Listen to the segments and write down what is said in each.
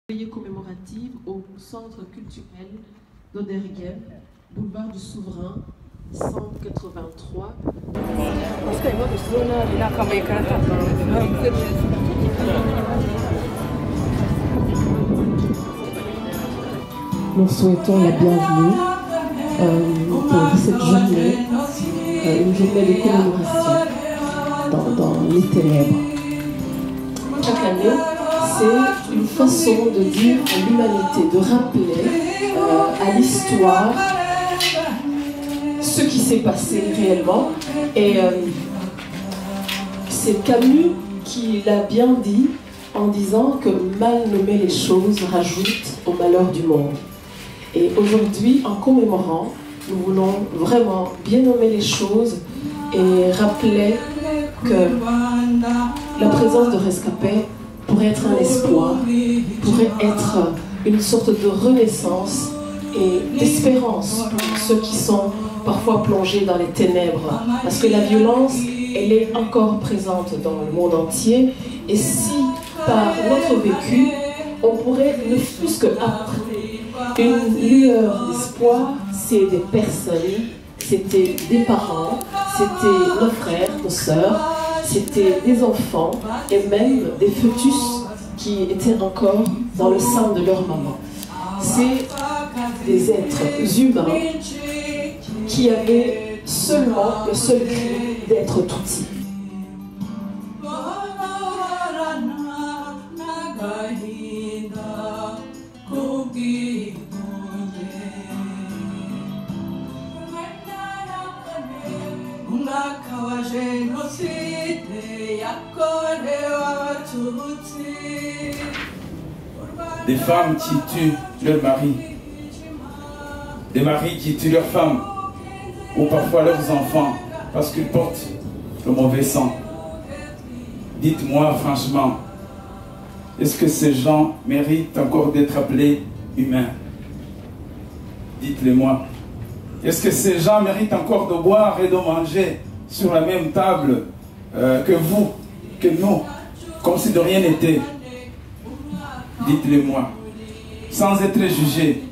Veillée commémorative au centre culturel d'Oderghem, boulevard du Souverain, 183. Nous souhaitons la bienvenue pour cette journée, une journée de commémoration dans les ténèbres. Chaque année, c'est une façon de dire à l'humanité, de rappeler à l'histoire ce qui s'est passé réellement. Et c'est Camus qui l'a bien dit en disant que mal nommer les choses rajoute au malheur du monde. Et aujourd'hui, en commémorant, nous voulons vraiment bien nommer les choses et rappeler que la présence de rescapés pourrait être un espoir, pourrait être une sorte de renaissance et d'espérance pour ceux qui sont parfois plongés dans les ténèbres. Parce que la violence, elle est encore présente dans le monde entier. Et si, par notre vécu, on pourrait ne plus qu'apprendre une lueur d'espoir, c'est des personnes, c'était des parents, c'était nos frères, nos sœurs, c'était des enfants et même des fœtus qui étaient encore dans le sein de leur maman. C'est des êtres humains qui avaient seulement le seul cri d'être Tutsi. Des femmes qui tuent leurs maris, des maris qui tuent leurs femmes, ou parfois leurs enfants, parce qu'ils portent le mauvais sang. Dites-moi franchement, est-ce que ces gens méritent encore d'être appelés humains? Dites-le-moi. Est-ce que ces gens méritent encore de boire et de manger sur la même table que vous, que nous, comme si de rien n'était? Dites-le-moi. Sans être jugés,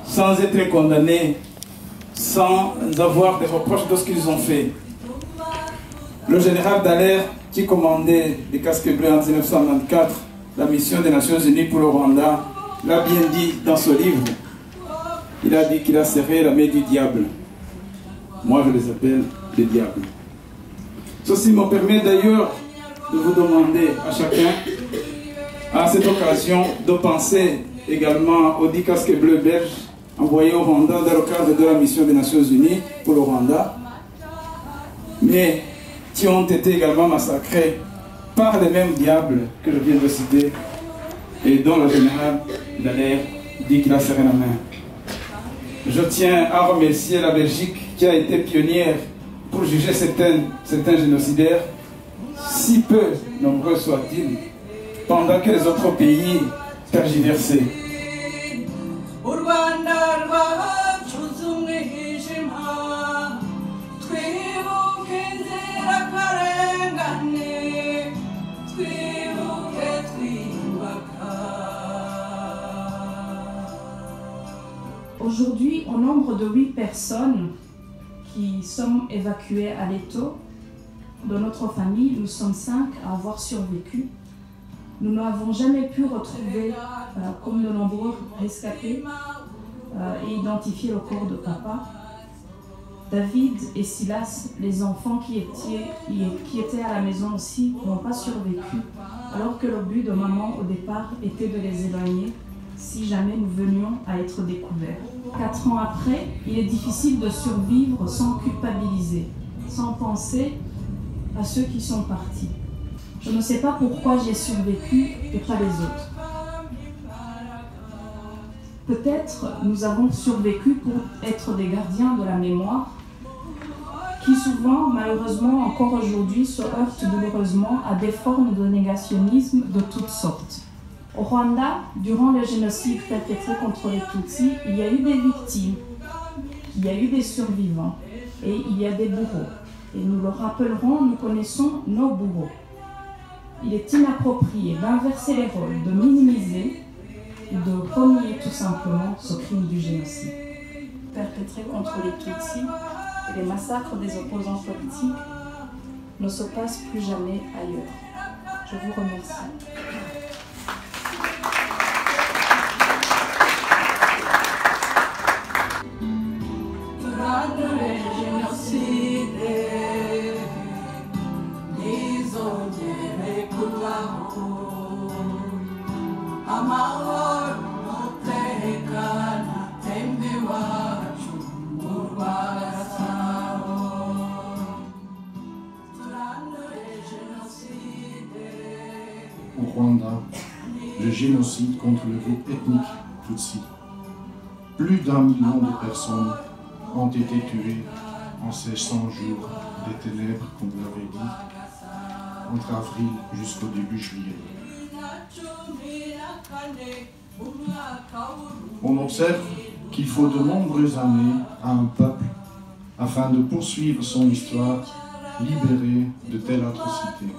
sans être condamnés, sans avoir des reproches de ce qu'ils ont fait. Le général Dallaire, qui commandait les casques bleus en 1994, la mission des Nations Unies pour le Rwanda, l'a bien dit dans ce livre. Il a dit qu'il a serré la main du diable. Moi, je les appelle les diables. Ceci me permet d'ailleurs de vous demander à chacun, à cette occasion, de penser également aux 10 casques bleus belges envoyés au Rwanda dans le cadre de la mission des Nations Unies pour le Rwanda, mais qui ont été également massacrés par les mêmes diables que je viens de citer et dont le général Dallaire dit qu'il a serré la main. Je tiens à remercier la Belgique qui a été pionnière pour juger certains génocidaires, si peu nombreux soient-ils, pendant que les autres pays tergiversaient. Aujourd'hui, au nombre de 8 personnes qui sont évacuées à Leto, de notre famille, nous sommes 5 à avoir survécu. Nous n'avons jamais pu retrouver, comme de nombreux rescapés, et identifier le corps de papa. David et Silas, les enfants qui étaient à la maison aussi, n'ont pas survécu, alors que le but de maman au départ était de les éloigner si jamais nous venions à être découverts. 4 ans après, il est difficile de survivre sans culpabiliser, sans penser à ceux qui sont partis. Je ne sais pas pourquoi j'ai survécu et pas les autres. Peut-être nous avons survécu pour être des gardiens de la mémoire, qui souvent, malheureusement, encore aujourd'hui, se heurtent douloureusement à des formes de négationnisme de toutes sortes. Au Rwanda, durant le génocide perpétré contre les Tutsis, il y a eu des victimes, il y a eu des survivants et il y a des bourreaux. Et nous le rappellerons, nous connaissons nos bourreaux. Il est inapproprié d'inverser les rôles, de minimiser de renier tout simplement ce crime du génocide. Perpétré contre les Tutsis et les massacres des opposants politiques ne se passent plus jamais ailleurs. Je vous remercie. Au Rwanda, le génocide contre le groupe ethnique Tutsi. Plus d'1 million de personnes ont été tuées en ces 100 jours des ténèbres, comme vous l'avez dit, entre avril jusqu'au début juillet. On observe qu'il faut de nombreuses années à un peuple afin de poursuivre son histoire libérée de telles atrocités.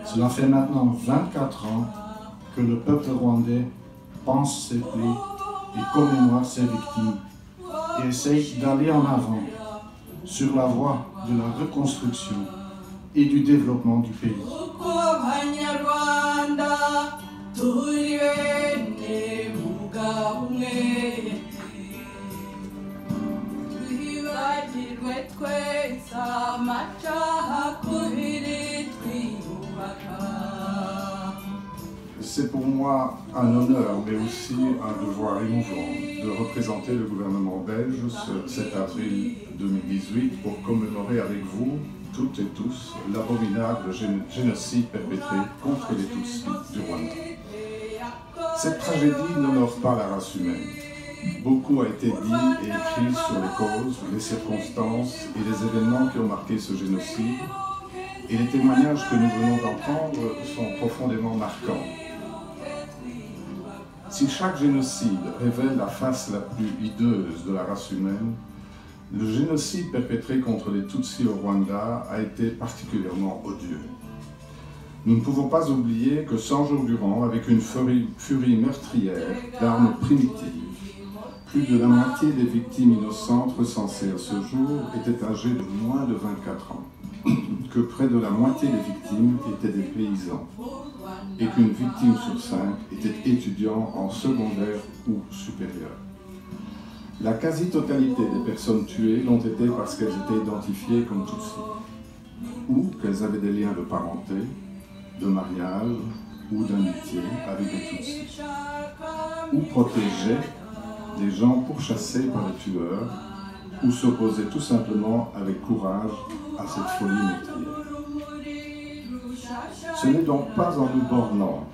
Cela fait maintenant 24 ans que le peuple rwandais pense ses plaies et commémore ses victimes et essaye d'aller en avant sur la voie de la reconstruction et du développement du pays. C'est pour moi un honneur, mais aussi un devoir émouvant de représenter le gouvernement belge ce 7 avril 2018 pour commémorer avec vous, toutes et tous, l'abominable génocide perpétré contre les Tutsis du Rwanda. Cette tragédie n'honore pas la race humaine. Beaucoup a été dit et écrit sur les causes, les circonstances et les événements qui ont marqué ce génocide, et les témoignages que nous venons d'entendre sont profondément marquants. Si chaque génocide révèle la face la plus hideuse de la race humaine, le génocide perpétré contre les Tutsis au Rwanda a été particulièrement odieux. Nous ne pouvons pas oublier que 100 jours durant, avec une furie meurtrière d'armes primitives, plus de la moitié des victimes innocentes recensées à ce jour étaient âgées de moins de 24 ans, que près de la moitié des victimes étaient des paysans, et qu'une victime sur 5 était étudiant en secondaire ou supérieur. La quasi-totalité des personnes tuées l'ont été parce qu'elles étaient identifiées comme Tutsis, ou qu'elles avaient des liens de parenté, de mariage ou d'amitié avec des Tutsis, ou protégeaient des gens pourchassés par les tueurs, ou s'opposaient tout simplement avec courage à cette folie meurtrière. Ce n'est donc pas en nous bornant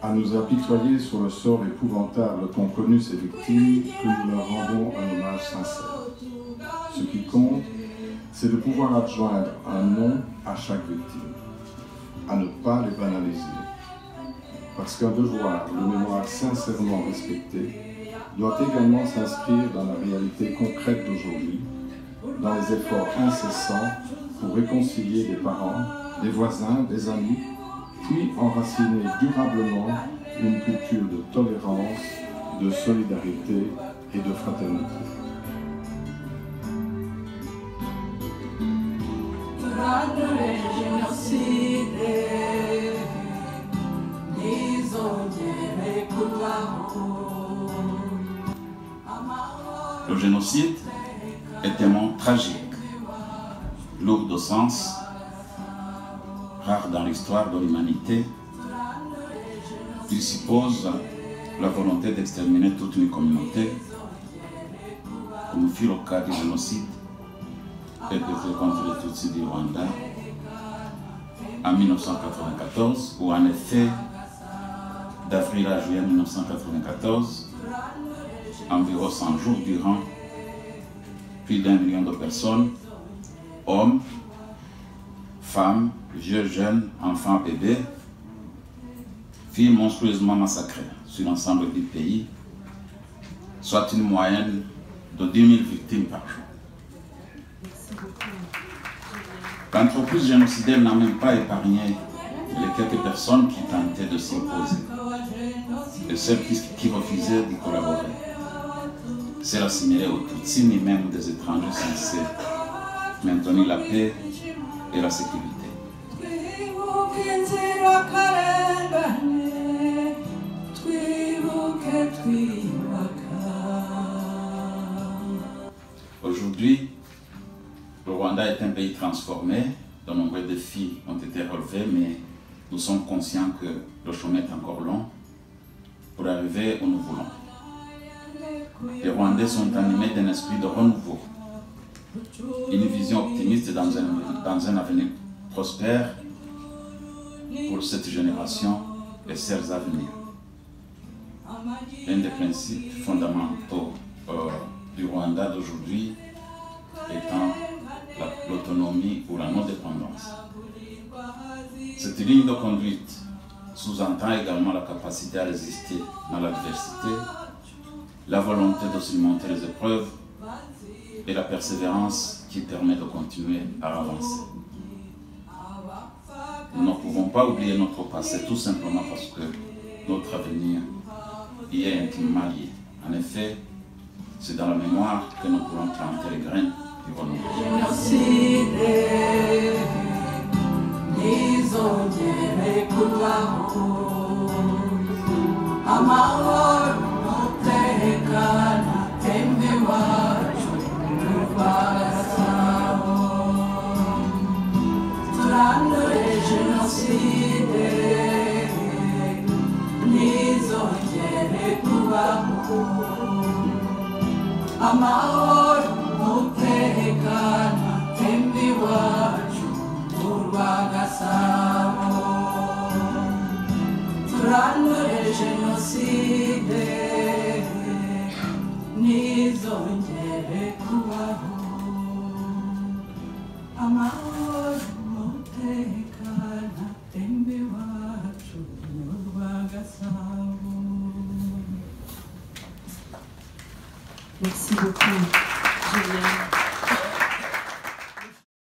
à nous apitoyer sur le sort épouvantable qu'ont connu ces victimes que nous leur rendons un hommage sincère. Ce qui compte, c'est de pouvoir adjoindre un nom à chaque victime, à ne pas les banaliser. Parce qu'un devoir de mémoire sincèrement respecté doit également s'inscrire dans la réalité concrète d'aujourd'hui, dans les efforts incessants pour réconcilier des parents, des voisins, des amis, puis enraciner durablement une culture de tolérance, de solidarité et de fraternité. Le génocide est un mot tragique, lourd de sens, rare dans l'histoire de l'humanité. Il suppose la volonté d'exterminer toute une communauté, comme fut le cas du génocide perpétré contre les Tutsis du Rwanda en 1994, où en effet, d'avril à juillet 1994, environ 100 jours durant, plus d'1 million de personnes, hommes, femmes, vieux, jeunes, enfants, bébés, furent monstrueusement massacrés sur l'ensemble du pays, soit une moyenne de 10 000 victimes par jour. L'entreprise génocidaire n'a même pas épargné les quelques personnes qui tentaient de s'y opposer. et celles qui refusaient d'y collaborer. C'est l'assimilé aux Tutsis, ni même des étrangers censés maintenir la paix et la sécurité. Aujourd'hui, le Rwanda est un pays transformé, de nombreux défis ont été relevés, mais nous sommes conscients que le chemin est encore long pour arriver où nous voulons. Les Rwandais sont animés d'un esprit de renouveau, une vision optimiste dans un avenir prospère pour cette génération et celles à venir. L'un des principes fondamentaux du Rwanda d'aujourd'hui étant l'autonomie ou la non-dépendance. Cette ligne de conduite sous-entend également la capacité à résister dans l'adversité, la volonté de surmonter les épreuves et la persévérance qui permet de continuer à avancer. Nous ne pouvons pas oublier notre passé tout simplement parce que notre avenir y est intimement lié. En effet, c'est dans la mémoire que nous pourrons planter les graines du renouveau. Amor, mutekana, tembi wacu, turwagasabo. Turandure jenoside, ntizongere kubaho. Amor, mutekana, tembi wacu, turwagasabo. Merci beaucoup, Julien.